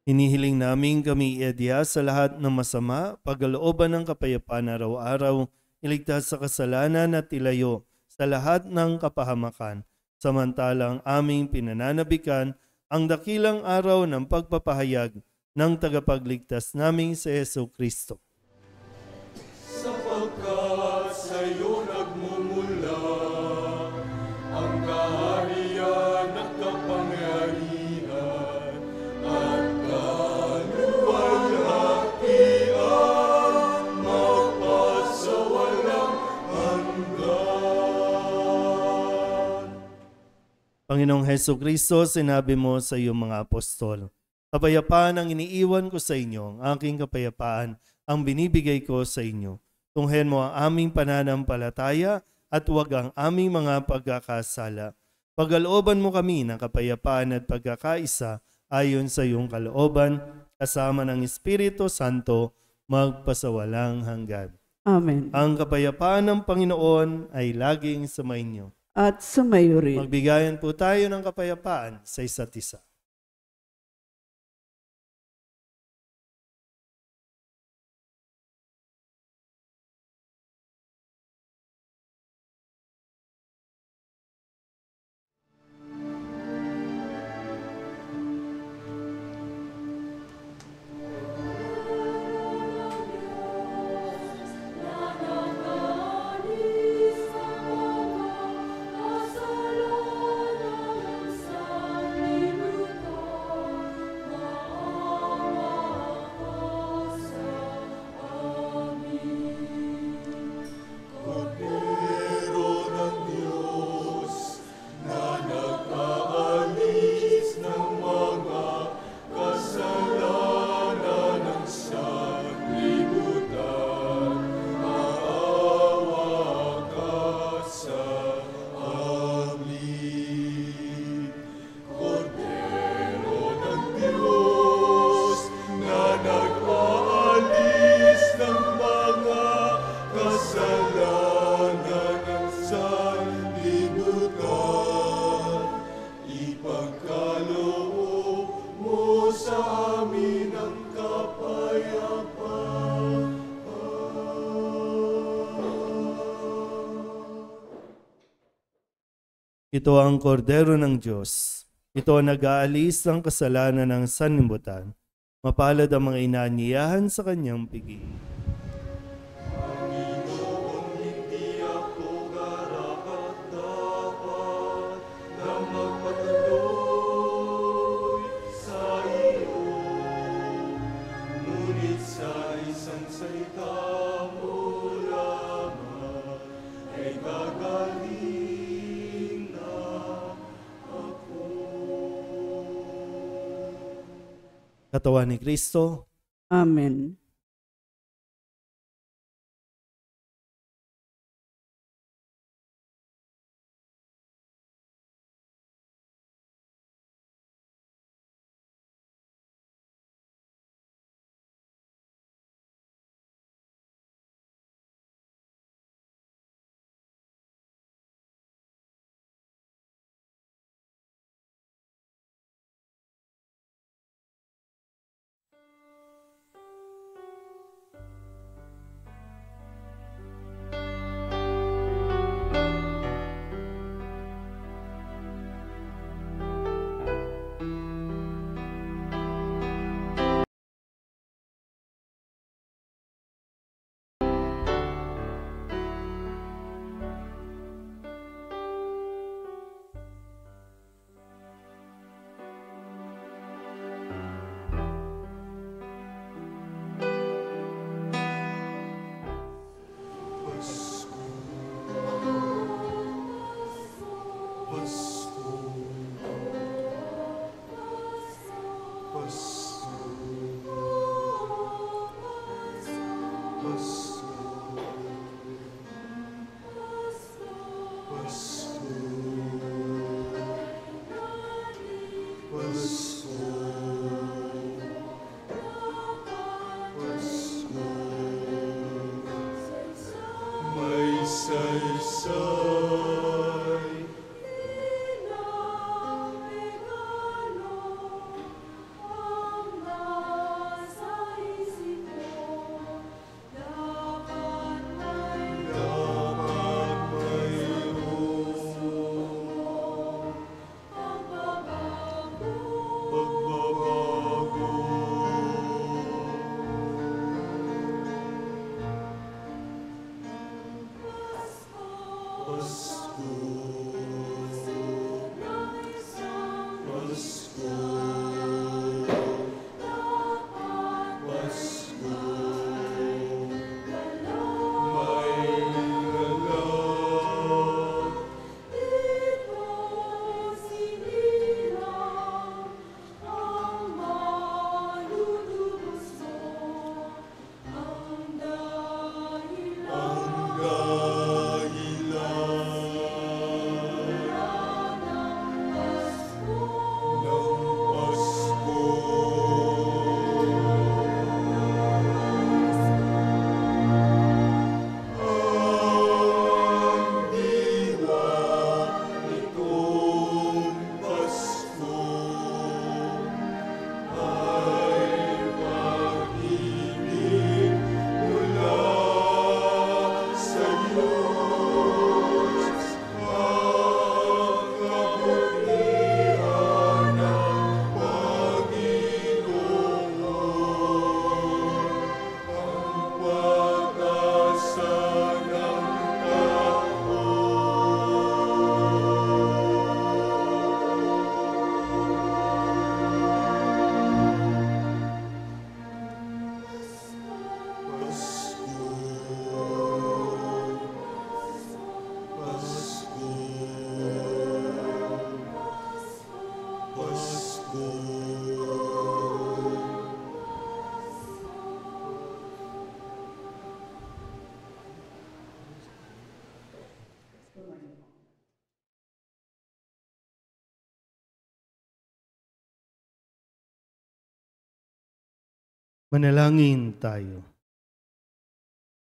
[SPEAKER 4] Hinihiling namin kami iadya sa lahat ng masama, pagkalooban ng kapayapaan araw-araw, iligtas sa kasalanan at ilayo sa lahat ng kapahamakan. Samantalang aming pinananabikan ang dakilang araw ng pagpapahayag ng tagapagligtas naming si Hesu Kristo.
[SPEAKER 6] Sapagkat sa'yo nagmumula ang kaharian at kapangyarihan at kaluwalhatian magpasawalang hanggan.
[SPEAKER 4] Panginoong Hesu Kristo, sinabi mo sa iyong mga apostol, kapayapaan ang iniiwan ko sa inyo, ang aking kapayapaan ang binibigay ko sa inyo. Tunghen mo ang aming pananampalataya at huwag ang aming mga pagkakasala. Pagalooban mo kami ng kapayapaan at pagkakaisa ayon sa iyong kalooban, kasama ng Espiritu Santo, magpasawalang hanggan.
[SPEAKER 1] Amen.
[SPEAKER 4] Ang kapayapaan ng Panginoon ay laging sumainyo.
[SPEAKER 1] At sumayo rin.
[SPEAKER 4] Magbigayan po tayo ng kapayapaan sa isa't isa.
[SPEAKER 6] Kordero ng Diyos na nag-aalis ng mga kasalanan ng sanlibutan, maawa ka sa amin. Kordero ng Diyos na nag-aalis ng mga kasalanan ng sanlibutan, ipagkaloob mo sa amin ang kapayapaan.
[SPEAKER 4] Ito ang kordero ng Diyos. Ito ang nag-aalis ng kasalanan ng sanlibutan. Mapalad ang mga inaanyayahan sa kanyang piging.
[SPEAKER 6] Panginoon, hindi ako karapat-dapat na magpatuloy sa iyo. Ngunit sa isang salita mo lamang ay gagaling na ako.
[SPEAKER 4] Katawan ni Kristo,
[SPEAKER 1] Amen.
[SPEAKER 6] Saysay
[SPEAKER 4] Manalangin tayo.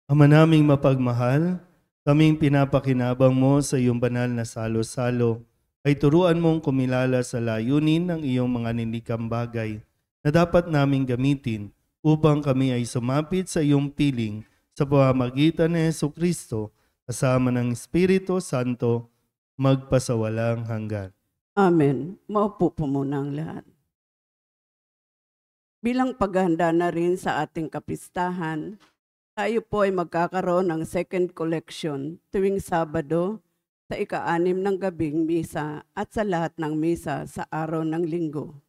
[SPEAKER 4] Ama naming mapagmahal, kaming pinapakinabang mo sa iyong banal na salo-salo, ay turuan mong kumilala sa layunin ng iyong mga nilikang bagay na dapat naming gamitin upang kami ay sumapit sa iyong piling sa pamamagitan ni Jesucristo kasama ng Espiritu Santo magpasawalang hanggan.
[SPEAKER 1] Amen. Maupo po muna ang lahat. Bilang paghahanda na rin sa ating kapistahan, tayo po ay magkakaroon ng second collection tuwing Sabado sa ika-6 ng gabing misa at sa lahat ng misa sa araw ng linggo.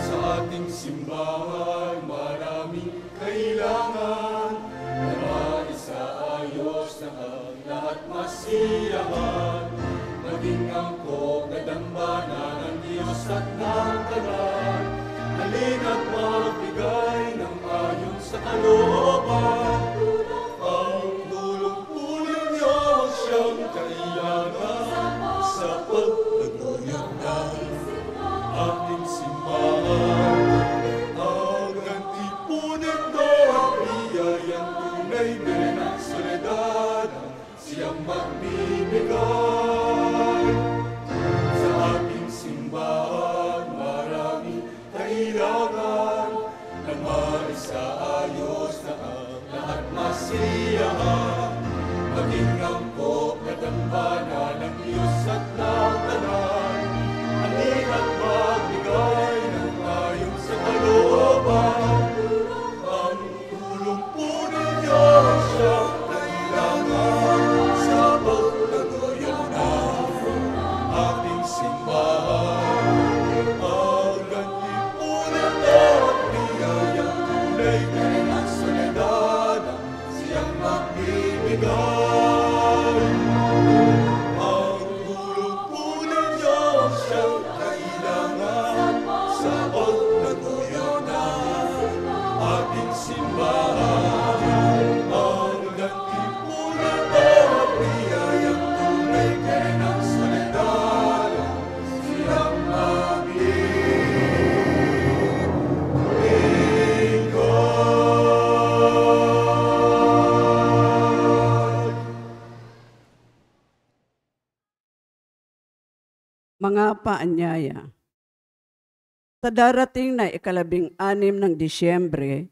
[SPEAKER 6] Sa ating simbahan, maraming kailangan na maisaayos na ang lahat masiyahan. Maging angkop na dambana ng Diyos at ng tanan. Halina't magbigay ng ayon sa kalooban. Ang tulong-tulong niyo siyang kailangan sa pagtaguyod ng ating simbahan. Ang antipunan ng biyayang tunay din ang soledad, siyang magbibigay. Sa ating simbahan, maraming kailangan na maisaayos na ang lahat masiyahan. Maging angkop na dambana ng Diyos at ng tanan. Halina't magbigay ng ayon sa kalooban. Ang tulong po ninyo siyang kailangan sa pagtaguyod ng ating simbahan. Ang antipunan at biyayang tunay din ang soledad, siyang magbibigay. Ang tulong po ninyo siyang kailangan sa pagtaguyod ng ating simbahan. Ang antipunan at biyayang tunay din ang soledad, siyang magbibigay.
[SPEAKER 1] Mga paanyaya, sa darating na ika-16 ng Disyembre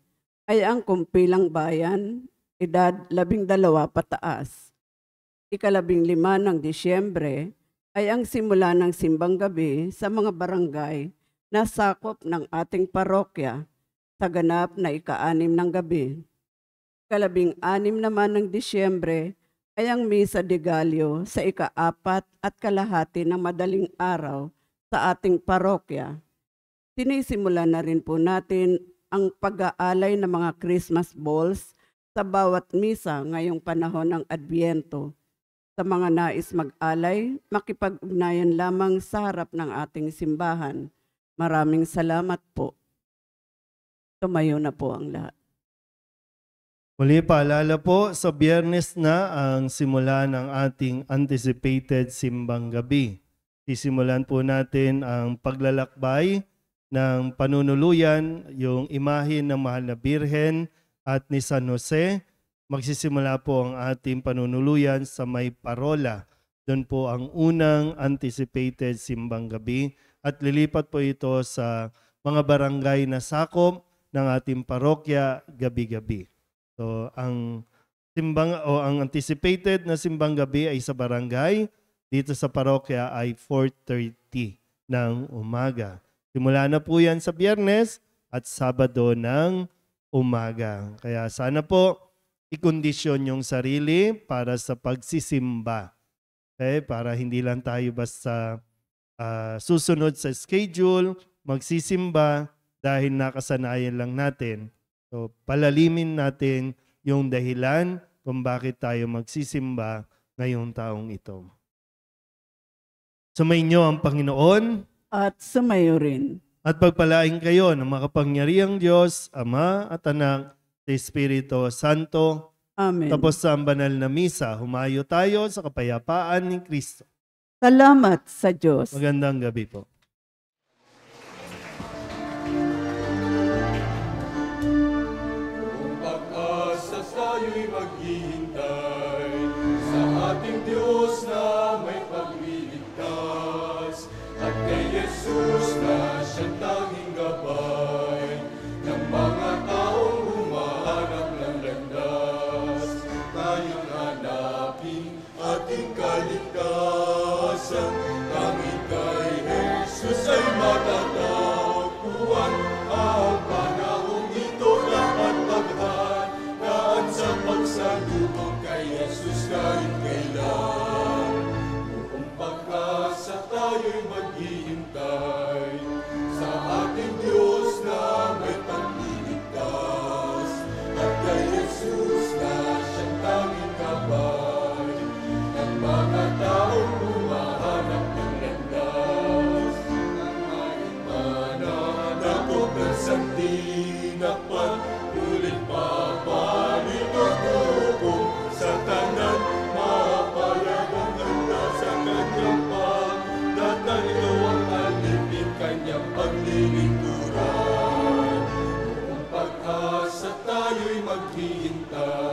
[SPEAKER 1] ay ang kumpilang bayan, edad 12 pataas. Ika-15 ng Disyembre ay ang simula ng simbang gabi sa mga barangay na sakop ng ating parokya sa ganap na ika-6 ng gabi. Ika-16 naman ng Disyembre ay ang Misa de Gallo sa ika-4 at kalahati ng madaling araw sa ating parokya. Sinisimula na rin po natin ang pag-aalay ng mga Christmas balls sa bawat misa ngayong panahon ng Adbyento. Sa mga nais mag-alay, makipag-ugnayan lamang sa harap ng ating simbahan. Maraming salamat po. Tumayo na po ang lahat.
[SPEAKER 4] Muli paalala po, sa Biyernes na ang simula ng ating anticipated simbang gabi. Sisimulan po natin ang paglalakbay ng panunuluyan, yung imahe ng Mahal na Birhen at ni San Jose. Magsisimula po ang ating panunuluyan sa may parola. Doon po ang unang anticipated simbang gabi at lilipat po ito sa mga barangay na sakop ng ating parokya gabi-gabi. So ang anticipated na simbang gabi ay sa barangay, dito sa parokya ay 4:30 ng umaga. Simula na po yan sa Biyernes at Sabado ng umaga. Kaya sana po ikondisyon yung sarili para sa pagsisimba. Okay? Para hindi lang tayo basta susunod sa schedule, magsisimba dahil nakasanayan lang natin. So palalimin natin yung dahilan kung bakit tayo magsisimba ngayong taong ito. Sumainyo ang Panginoon
[SPEAKER 1] At sumayo rin.
[SPEAKER 4] at pagpalain kayo ng makapangyarihang Diyos, Ama at Anak, sa Espiritu Santo.
[SPEAKER 1] Amen.
[SPEAKER 4] Tapos sa ang banal na misa, humayo tayo sa kapayapaan ni Kristo.
[SPEAKER 1] Salamat sa Diyos.
[SPEAKER 4] Magandang gabi po.
[SPEAKER 6] Kung pag-asa tayo'y maghihintay sa ating Diyos na may pagliligtas at kay Jesus na siyang tanging gabay ng mga taong humahanap ng landas. Tayong hanapin ating kaligtasan, tanging kay Jesus ay matatagpuan. Ang panahong ito dapat paghandaan sa pagsalubong kay Jesus kahit kailan. Kung pag-asa tayo'y maghihintay sa ating Diyos na may pagliligtas at kay Jesus na siyang tanging gabay ng mga taong humahanap ng landas. Mananakop ng santinakpan, ulit papalit o tukong sa tanan, mapayagang handa sa kanyang pagdadalo ang alipin kanyang paglilingkuran. Kung pag-asa tayo'y maghihintay